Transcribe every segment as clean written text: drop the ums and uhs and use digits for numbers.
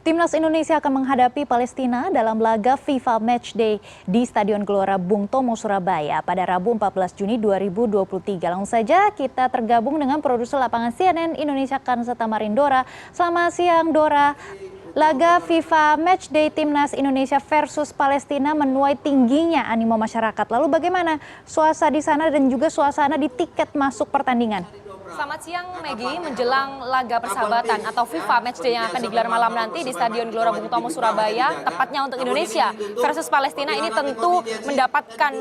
Timnas Indonesia akan menghadapi Palestina dalam laga FIFA Matchday di Stadion Gelora Bung Tomo, Surabaya pada Rabu 14 Juni 2023. Langsung saja kita tergabung dengan produser lapangan CNN Indonesia Kansa Tamarindora. Selamat siang Dora. Laga FIFA Matchday Timnas Indonesia versus Palestina menuai tingginya animo masyarakat. Lalu bagaimana suasana di sana dan juga suasana di tiket masuk pertandingan? Selamat siang Maggie, menjelang laga persahabatan atau FIFA Matchday yang akan digelar malam nanti di Stadion Gelora Bung Tomo, Surabaya, tepatnya untuk Indonesia versus Palestina, ini tentu mendapatkan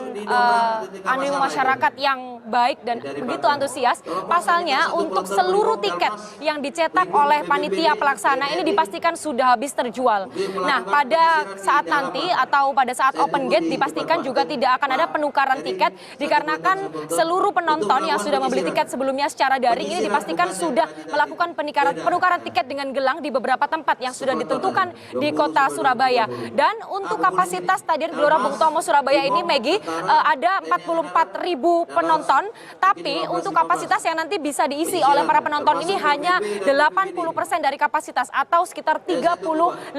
animo masyarakat yang baik dan begitu antusias. Pasalnya untuk seluruh tiket yang dicetak oleh panitia pelaksana ini dipastikan sudah habis terjual. Nah, pada saat nanti atau pada saat open gate dipastikan juga tidak akan ada penukaran tiket dikarenakan seluruh penonton yang sudah membeli tiket sebelumnya secara daring ini dipastikan sudah melakukan penukaran tiket dengan gelang di beberapa tempat yang sudah ditentukan di kota Surabaya. Dan untuk kapasitas Stadion Gelora Bung Tomo Surabaya ini, Maggie, ada 44.000 penonton, tapi untuk kapasitas yang nanti bisa diisi oleh para penonton ini hanya 80% dari kapasitas atau sekitar 35.000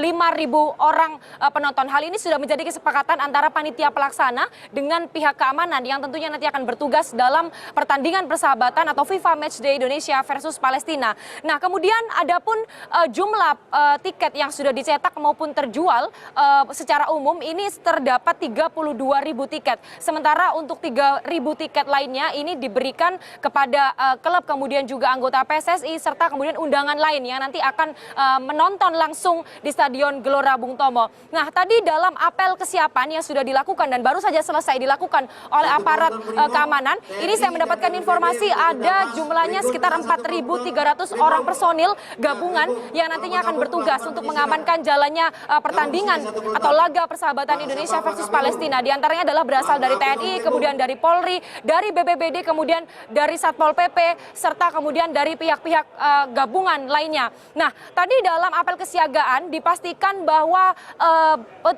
orang penonton. Hal ini sudah menjadi kesepakatan antara panitia pelaksana dengan pihak keamanan yang tentunya nanti akan bertugas dalam pertandingan persahabatan atau FIFA Matchday Indonesia versus Palestina. Nah, kemudian adapun jumlah tiket yang sudah dicetak maupun terjual secara umum ini terdapat 32.000 tiket. Sementara untuk 3.000 tiket lainnya ini diberikan kepada klub, kemudian juga anggota PSSI serta kemudian undangan lain yang nanti akan menonton langsung di Stadion Gelora Bung Tomo. Nah, tadi dalam apel kesiapan yang sudah dilakukan dan baru saja selesai dilakukan oleh aparat keamanan, ini saya mendapatkan informasi ada jumlahnya sekitar 4.300 orang personil gabungan yang nantinya akan bertugas untuk mengamankan jalannya pertandingan atau laga persahabatan Indonesia versus Palestina. Di antaranya adalah berasal dari TNI, kemudian dari Polri, dari BPBD, kemudian dari Satpol PP, serta kemudian dari pihak-pihak gabungan lainnya. Nah, tadi dalam apel kesiagaan dipastikan bahwa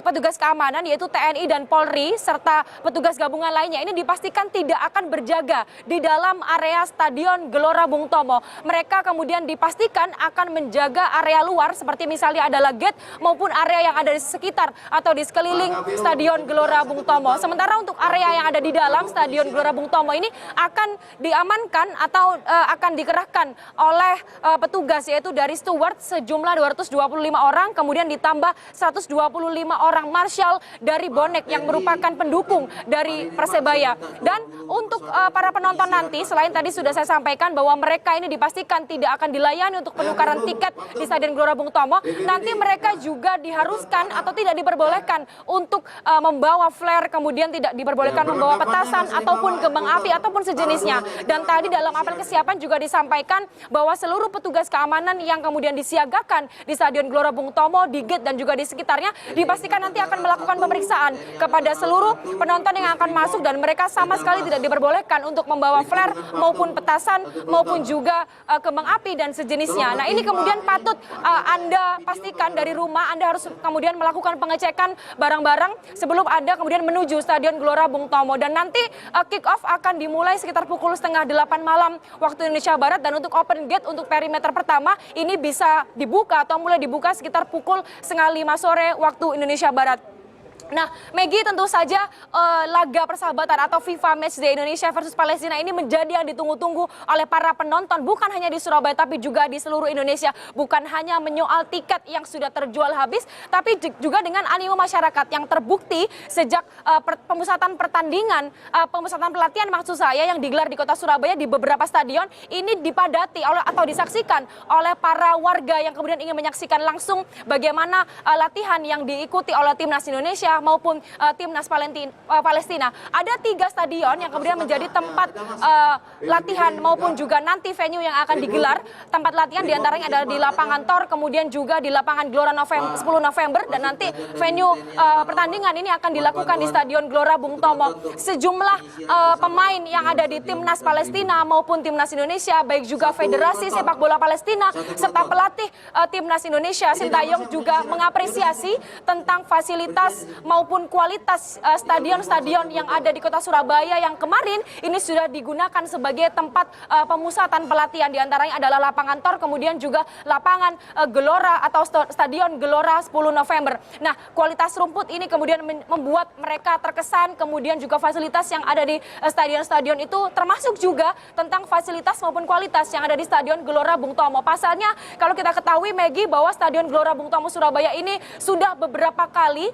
petugas keamanan yaitu TNI dan Polri serta petugas gabungan lainnya ini dipastikan tidak akan berjaga di dalam area Stadion Gelora Bung Tomo. Mereka kemudian dipastikan akan menjaga area luar seperti misalnya adalah gate maupun area yang ada di sekitar atau di sekeliling Stadion Gelora Bung Tomo. Sementara untuk area yang ada di dalam Stadion Gelora Bung Tomo ini akan diamankan atau akan dikerahkan oleh petugas yaitu dari steward sejumlah 225 orang, kemudian ditambah 125 orang marshal dari bonek yang merupakan pendukung dari Persebaya. Dan untuk para penonton nanti, selain tadi sudah saya sampaikan bahwa mereka ini dipastikan tidak akan dilayani untuk penukaran tiket di Stadion Gelora Bung Tomo, nanti mereka juga diharuskan atau tidak diperbolehkan untuk membawa flare, kemudian tidak diperbolehkan membawa petasan ataupun kembang api ataupun sejenisnya. Dan tadi dalam apel kesiapan juga disampaikan bahwa seluruh petugas keamanan yang kemudian disiagakan di Stadion Gelora Bung Tomo, di gate dan juga di sekitarnya dipastikan nanti akan melakukan pemeriksaan kepada seluruh penonton yang akan masuk dan mereka sama sekali tidak diperbolehkan untuk membawa flare maupun petasan maupun juga kembang api dan sejenisnya. Nah, ini kemudian patut Anda pastikan dari rumah, Anda harus kemudian melakukan pengecekan barang-barang sebelum Anda kemudian menuju Stadion Gelora Bung Tomo. Dan nanti kick off akan dimulai sekitar pukul 7:30 malam waktu Indonesia Barat, dan untuk open gate untuk perimeter pertama ini bisa dibuka atau mulai dibuka sekitar pukul 4:30 sore waktu Indonesia Barat. Nah, Maggie, tentu saja laga persahabatan atau FIFA Matchday Indonesia versus Palestina ini menjadi yang ditunggu-tunggu oleh para penonton, bukan hanya di Surabaya tapi juga di seluruh Indonesia. Bukan hanya menyoal tiket yang sudah terjual habis, tapi juga dengan animo masyarakat yang terbukti sejak pemusatan pertandingan, pemusatan pelatihan maksud saya yang digelar di kota Surabaya di beberapa stadion ini dipadati oleh atau disaksikan oleh para warga yang kemudian ingin menyaksikan langsung bagaimana latihan yang diikuti oleh Timnas Indonesia maupun Timnas Palestina. Ada 3 stadion yang kemudian menjadi tempat latihan maupun juga nanti venue yang akan digelar. Tempat latihan diantaranya adalah di lapangan Tor, kemudian juga di lapangan Gelora 10 November, dan nanti venue pertandingan ini akan dilakukan di Stadion Gelora Bung Tomo. Sejumlah pemain yang ada di Timnas Palestina maupun Timnas Indonesia, baik juga Federasi Sepak Bola Palestina serta pelatih Timnas Indonesia Sintayong juga mengapresiasi tentang fasilitas maupun kualitas stadion-stadion yang ada di kota Surabaya yang kemarin ini sudah digunakan sebagai tempat pemusatan pelatihan. Di antaranya adalah lapangan Tor, kemudian juga lapangan Gelora atau Stadion Gelora 10 November. Nah, kualitas rumput ini kemudian membuat mereka terkesan, kemudian juga fasilitas yang ada di stadion-stadion itu termasuk juga tentang fasilitas maupun kualitas yang ada di Stadion Gelora Bung Tomo. Pasalnya, kalau kita ketahui Maggie bahwa Stadion Gelora Bung Tomo Surabaya ini sudah beberapa kali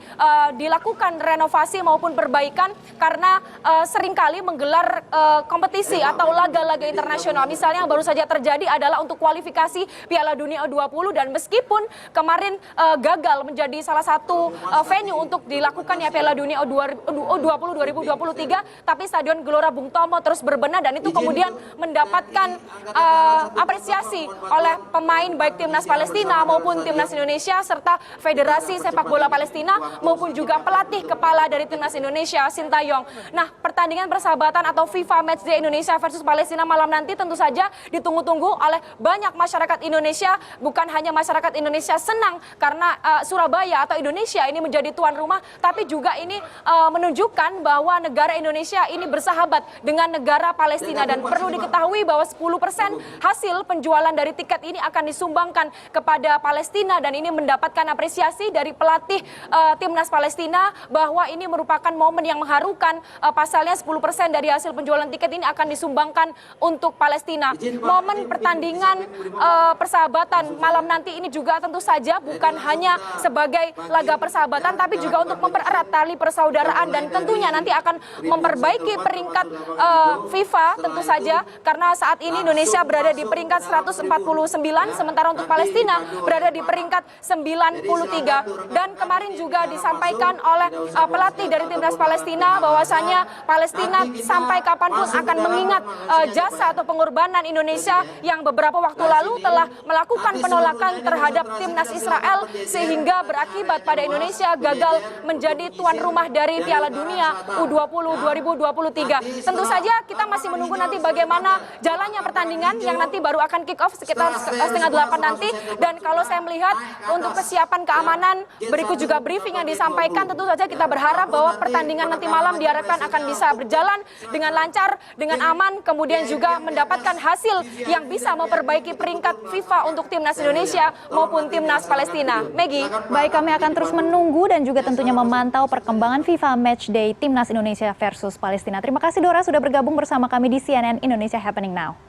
dilakukan renovasi maupun perbaikan karena seringkali menggelar kompetisi atau laga-laga internasional. Misalnya yang baru saja terjadi adalah untuk kualifikasi Piala Dunia U20 dan meskipun kemarin gagal menjadi salah satu venue untuk dilakukannya Piala Dunia U20 2023, tapi Stadion Gelora Bung Tomo terus berbenah dan itu kemudian mendapatkan apresiasi oleh pemain baik timnas Palestina maupun timnas Indonesia serta Federasi Sepak Bola Palestina maupun juga pelatih kepala dari timnas Indonesia Sintayong. Nah, pertandingan persahabatan atau FIFA Matchday Indonesia versus Palestina malam nanti tentu saja ditunggu-tunggu oleh banyak masyarakat Indonesia. Bukan hanya masyarakat Indonesia senang karena Surabaya atau Indonesia ini menjadi tuan rumah, tapi juga ini menunjukkan bahwa negara Indonesia ini bersahabat dengan negara Palestina dan perlu diketahui bahwa 10% hasil penjualan dari tiket ini akan disumbangkan kepada Palestina dan ini mendapatkan apresiasi dari pelatih timnas Palestina bahwa ini merupakan momen yang mengharukan. Pasalnya 10% dari hasil penjualan tiket ini akan disumbangkan untuk Palestina. Momen pertandingan persahabatan malam nanti ini juga tentu saja bukan hanya sebagai laga persahabatan tapi juga untuk mempererat tali persaudaraan dan tentunya nanti akan memperbaiki peringkat FIFA tentu saja karena saat ini Indonesia berada di peringkat 149 sementara untuk Palestina berada di peringkat 93 dan kemarin juga disampaikan oleh pelatih dari timnas Palestina bahwasanya Palestina sampai kapanpun akan mengingat jasa atau pengorbanan Indonesia yang beberapa waktu lalu telah melakukan penolakan terhadap timnas Israel sehingga berakibat pada Indonesia gagal menjadi tuan rumah dari Piala Dunia U20 2023. Tentu saja kita masih menunggu nanti bagaimana jalannya pertandingan yang nanti baru akan kick off sekitar setengah 8 nanti dan kalau saya melihat untuk kesiapan keamanan berikut juga briefing yang disampaikan tentu saja kita berharap bahwa pertandingan nanti malam diharapkan akan bisa berjalan dengan lancar, dengan aman, kemudian juga mendapatkan hasil yang bisa memperbaiki peringkat FIFA untuk timnas Indonesia maupun timnas Palestina. Maggie. Baik, kami akan terus menunggu dan juga tentunya memantau perkembangan FIFA Matchday Timnas Indonesia versus Palestina. Terima kasih Dora sudah bergabung bersama kami di CNN Indonesia Happening Now.